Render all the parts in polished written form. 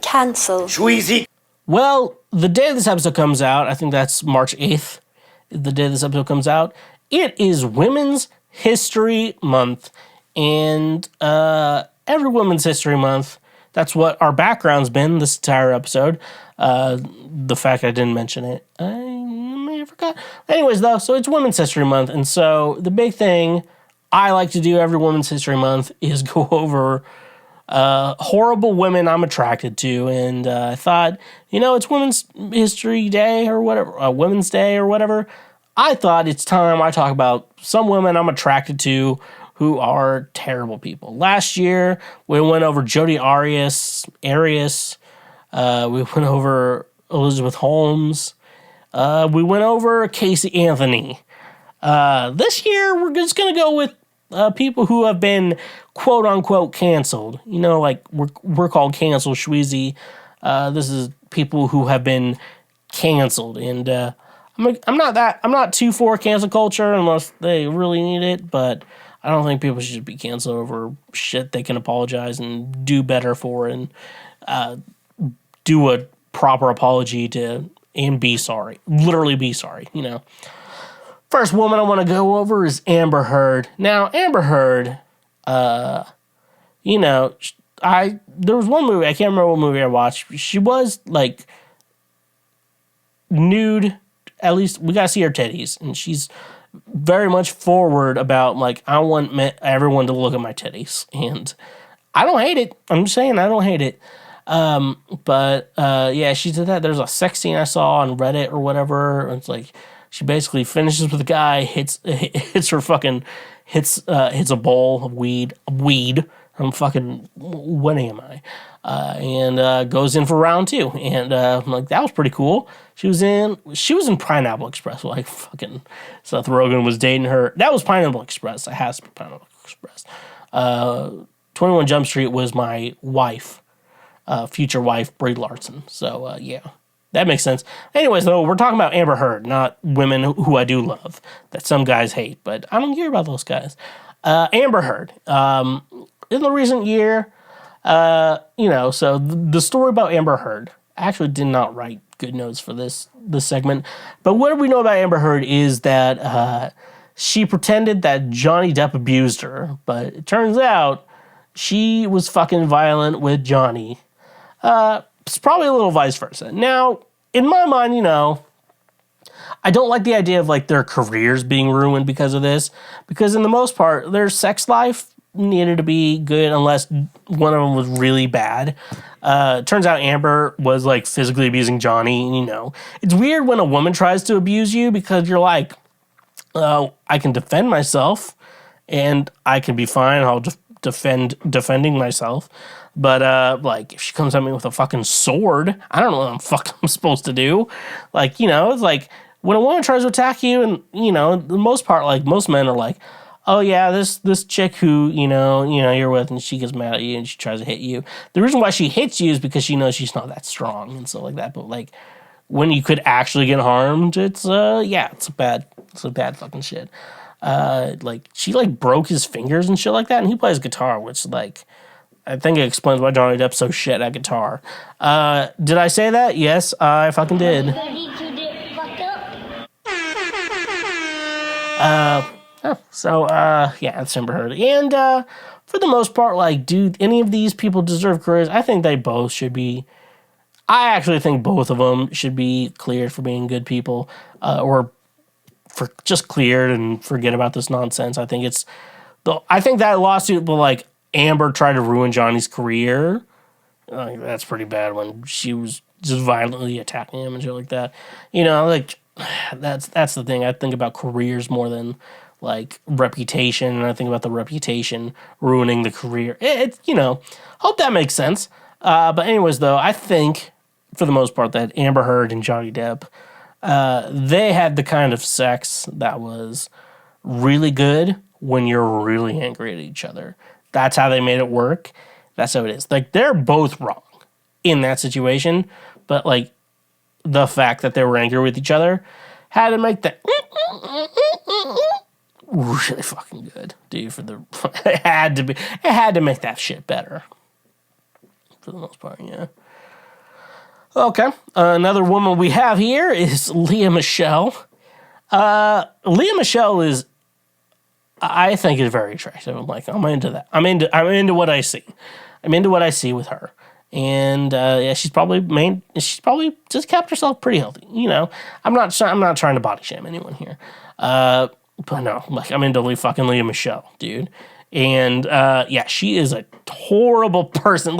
Cancelled. Schweezy. Well, the day this episode comes out, I think that's March 8th, the day this episode comes out, it is Women's History Month. And every Women's History Month, that's what our background's been this entire episode. The fact I didn't mention it, I may have forgot. Anyways, though, so it's Women's History Month. And so the big thing I like to do every Women's History Month is go over horrible women I'm attracted to. And I thought, it's Women's History Day or whatever, Women's Day or whatever. I thought it's time I talk about some women I'm attracted to who are terrible people. Last year, we went over Jodi Arias. We went over Elizabeth Holmes. We went over Casey Anthony. This year, we're just going to go with people who have been quote-unquote canceled. Like we're called Cancel Schweezy. This is people who have been canceled. And I'm not too for cancel culture unless they really need it, but I don't think people should be canceled over shit they can apologize and do better for and do a proper apology to and be sorry. Literally be sorry, First woman I want to go over is Amber Heard. Now, Amber Heard, there was one movie, I can't remember what movie I watched. She was, like, nude. At least we got to see her titties. And she's very much forward about, like, I want everyone to look at my titties. And I don't hate it. I'm just saying I don't hate it. Yeah, she did that. There's a sex scene I saw on Reddit or whatever. It's like, she basically finishes with a guy, hits a bowl of weed. I'm fucking, what am I? And goes in for round 2. And I'm like, that was pretty cool. She was in Pineapple Express. Like, fucking Seth Rogen was dating her. That was Pineapple Express. It has to be Pineapple Express. 21 Jump Street was my wife, future wife, Brie Larson. So, yeah. That makes sense. Anyways, though, we're talking about Amber Heard, not women who I do love, that some guys hate, but I don't care about those guys. Amber Heard. In the recent year, so the story about Amber Heard, I actually did not write good notes for this segment, but what we know about Amber Heard is that she pretended that Johnny Depp abused her, but it turns out she was fucking violent with Johnny. It's probably a little vice versa. Now, in my mind, I don't like the idea of, like, their careers being ruined because of this. Because in the most part, their sex life needed to be good unless one of them was really bad. Turns out Amber was, like, physically abusing Johnny. It's weird when a woman tries to abuse you because you're like, I can defend myself and I can be fine. I'll defending myself. But, like, if she comes at me with a fucking sword, I don't know what the fuck I'm supposed to do. Like, it's like, when a woman tries to attack you, and, the most part, like, most men are like, oh, yeah, this chick who, you're with, and she gets mad at you, and she tries to hit you. The reason why she hits you is because she knows she's not that strong, and stuff like that. But, like, when you could actually get harmed, it's bad fucking shit. Like, she, like, broke his fingers and shit like that, and he plays guitar, which, like, I think it explains why Johnny Depp's so shit at guitar. Did I say that? Yes, I fucking did. Yeah, it's Amber Heard. And for the most part, like, do any of these people deserve careers? I think they both should be. I actually think both of them should be cleared for being good people, or for just cleared and forget about this nonsense. I think that lawsuit will, like, Amber tried to ruin Johnny's career. That's pretty bad when she was just violently attacking him and shit like that. Like, that's the thing. I think about careers more than, like, reputation, and I think about the reputation ruining the career. Hope that makes sense. But anyways, though, I think, for the most part, that Amber Heard and Johnny Depp, they had the kind of sex that was really good when you're really angry at each other. That's how they made it work. That's how it is. Like, they're both wrong in that situation, but, like, the fact that they were angry with each other had to make that really fucking good, dude. It had to make that shit better, for the most part. Yeah. Okay. Another woman we have here is Leah Michele. Leah Michele is, I think, is very attractive. I'm into that. I'm into what I see. I'm into what I see with her. And yeah, she's probably just kept herself pretty healthy. I'm not trying to body shame anyone here. But no, I'm into fucking Leah Michele, dude. And yeah, she is a horrible person.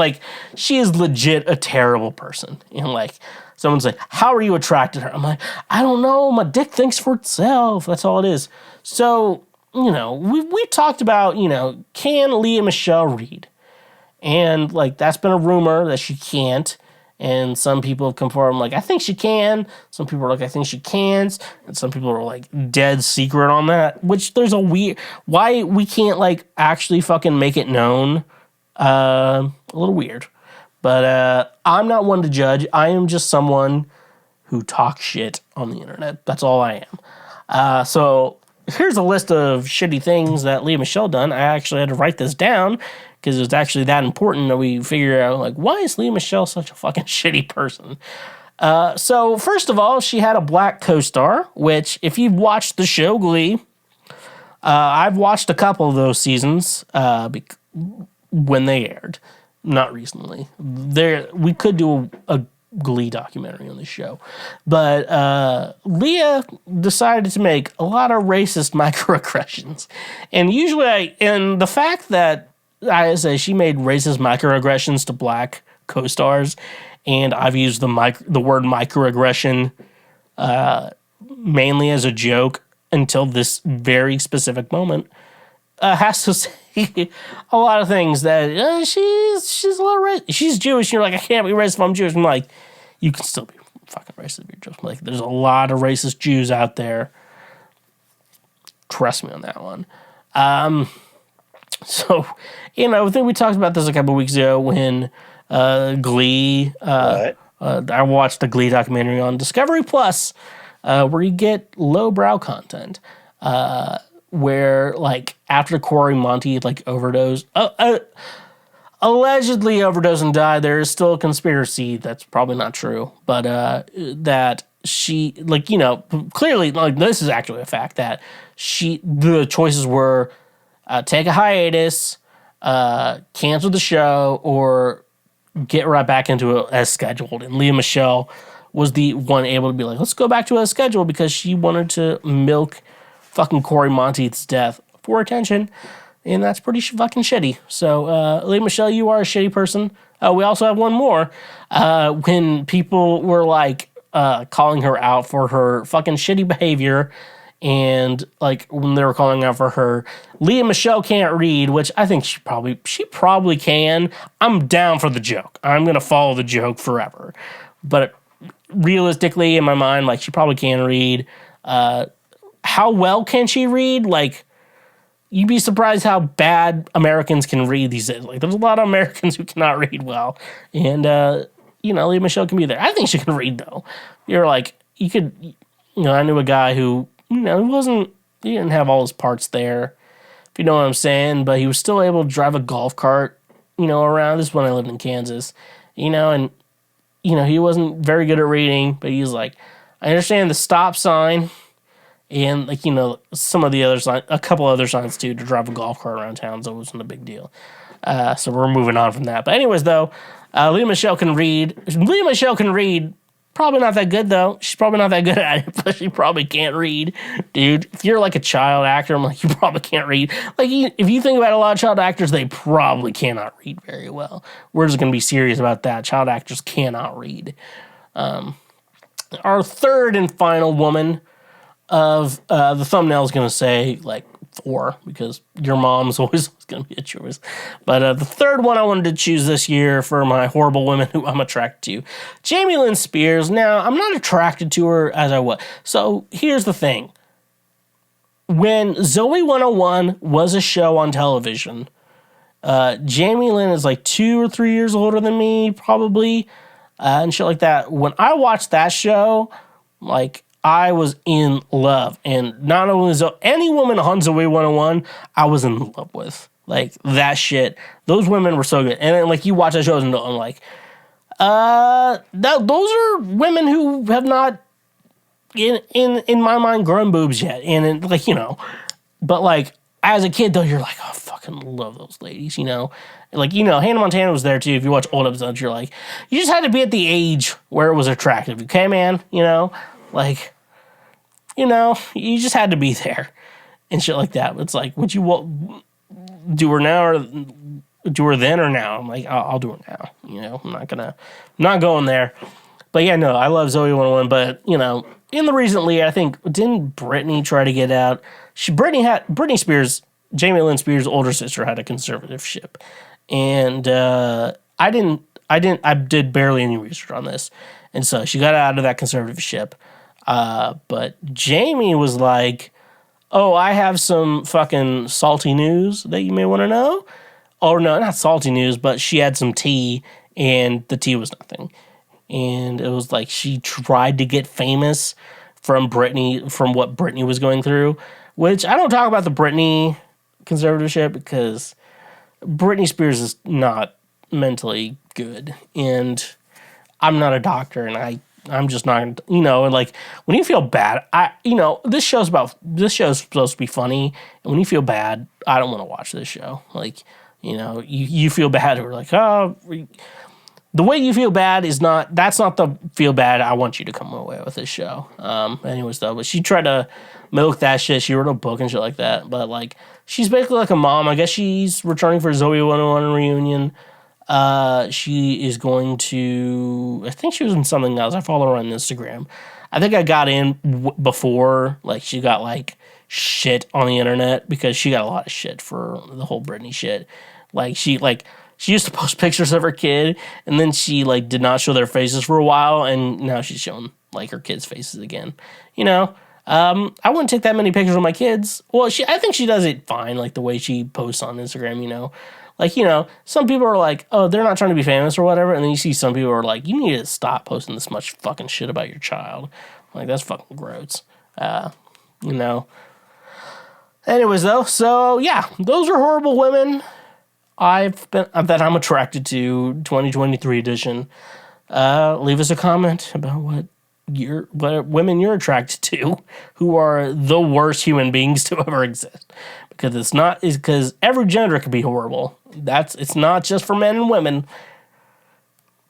She is legit a terrible person. And someone's like, "How are you attracted to her?" I'm like, "I don't know. My dick thinks for itself. That's all it is." So we talked about can Leah Michele read? And that's been a rumor that she can't. And some people have come forward, I think she can. Some people are I think she can't. And some people are dead secret on that. Which there's a weird, why we can't actually fucking make it known. A little weird. But I'm not one to judge. I am just someone who talks shit on the internet. That's all I am. So here's a list of shitty things that Leah Michele done. I actually had to write this down because it was actually that important that we figure out, why is Leah Michele such a fucking shitty person? So first of all, she had a black co-star, which if you've watched the show Glee, I've watched a couple of those seasons when they aired, not recently. We could do a Glee documentary on the show, but Leah decided to make a lot of racist microaggressions, and the fact that I say she made racist microaggressions to black co-stars, and I've used the word microaggression mainly as a joke until this very specific moment, has to say a lot of things that she's a little racist. She's Jewish. And you're I can't be racist if I'm Jewish. I'm you can still be fucking racist if you're Jewish. There's a lot of racist Jews out there. Trust me on that one. So, I think we talked about this a couple weeks ago when Glee. I watched the Glee documentary on Discovery Plus, where you get lowbrow content. Where after Corey Monteith overdosed, allegedly overdosed and died. There is still a conspiracy that's probably not true, but that she clearly this is actually a fact that the choices were take a hiatus, cancel the show, or get right back into it as scheduled. And Leah Michele was the one able to be let's go back to it as scheduled because she wanted to milk fucking Corey Monteith's death for attention, and that's pretty fucking shitty. So, Leah Michele, you are a shitty person. We also have one more. When people were calling her out for her fucking shitty behavior, and when they were calling out for her, Leah Michele can't read, which I think she probably can. I'm down for the joke. I'm gonna follow the joke forever. But realistically, in my mind, she probably can read. How well can she read? You'd be surprised how bad Americans can read these days. There's a lot of Americans who cannot read well. And, Leah Michele can be there. I think she can read, though. You could, I knew a guy who, he didn't have all his parts there, if you know what I'm saying, but he was still able to drive a golf cart, around. This is when I lived in Kansas, and, he wasn't very good at reading, but he was I understand the stop sign. And some of the other signs, a couple other signs too, to drive a golf cart around town, so it wasn't a big deal. So we're moving on from that. But anyways, though, Leah Michele can read. Leah Michele can read. Probably not that good though. She's probably not that good at it, but she probably can't read, dude. If you're a child actor, I'm you probably can't read. If you think about a lot of child actors, they probably cannot read very well. We're just gonna be serious about that. Child actors cannot read. Our third and final woman of the thumbnail is going to say 4 because your mom's always going to be a choice. But the third one I wanted to choose this year for my horrible women who I'm attracted to, Jamie Lynn Spears. Now, I'm not attracted to her as I was. So here's the thing. When Zoey 101 was a show on television, Jamie Lynn is 2 or 3 years older than me, probably, and shit like that. When I watched that show, I was in love. And not only any woman on Zoey 101, I was in love with. That shit. Those women were so good. And then, you watch that show and I'm Those are women who have not, in my mind, grown boobs yet. And, like, you know, but, like, as a kid, though, you're like, oh, I fucking love those ladies, you know? Like, you know, Hannah Montana was there, too. If you watch old episodes, you're like, you just had to be at the age where it was attractive, okay, man? You know? Like, you know, you just had to be there and shit like that. It's like, would you do her now or do her then or now? I'm like, I'll do her now. You know, I'm not going there. But yeah, no, I love Zoe 101. But, you know, in the recently, I think, didn't Britney try to get out? Britney Spears, Jamie Lynn Spears' older sister, had a conservatorship. And I did barely any research on this. And so she got out of that conservatorship. But Jamie was like, oh, I have some fucking salty news that you may want to know. Oh, no, not salty news, but she had some tea, and the tea was nothing. And it was like she tried to get famous from what Britney was going through, which I don't talk about the Britney conservatorship because Britney Spears is not mentally good. And I'm not a doctor, and I'm just not, you know, and like when you feel bad, this show's supposed to be funny, and when you feel bad, I don't want to watch this show. Like, you know, you feel bad, or like, oh, the way you feel bad that's not the feel bad I want you to come away with this show. Anyways, though, but she tried to milk that shit. She wrote a book and shit like that, but like, she's basically like a mom. I guess she's returning for Zoe 101 reunion. She is going to, I think she was in something else. I follow her on Instagram. I think I got in before, like, she got, like, shit on the internet because she got a lot of shit for the whole Britney shit. Like, she used to post pictures of her kid, and then she, like, did not show their faces for a while, and now she's showing, like, her kids' faces again. You know, I wouldn't take that many pictures of my kids. Well, I think she does it fine, like, the way she posts on Instagram, you know. Like, you know, some people are like, oh, they're not trying to be famous or whatever. And then you see some people are like, you need to stop posting this much fucking shit about your child. Like, that's fucking gross. You know. Anyways, though, so, yeah, those are horrible women that I'm attracted to, 2023 edition. Leave us a comment about what women you're attracted to who are the worst human beings to ever exist. Because every gender can be horrible. It's not just for men and women.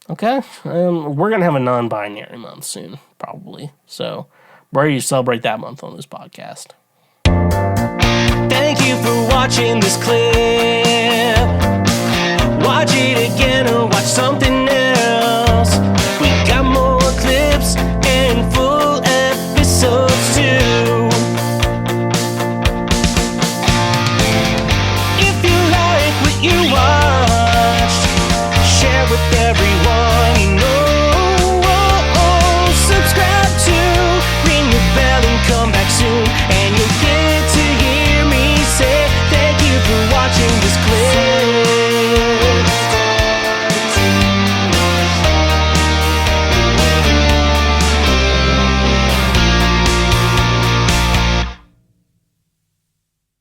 Okay? We're going to have a non-binary month soon, probably. So, we're ready to celebrate that month on this podcast. Thank you for watching this clip. Watch it again or watch something else.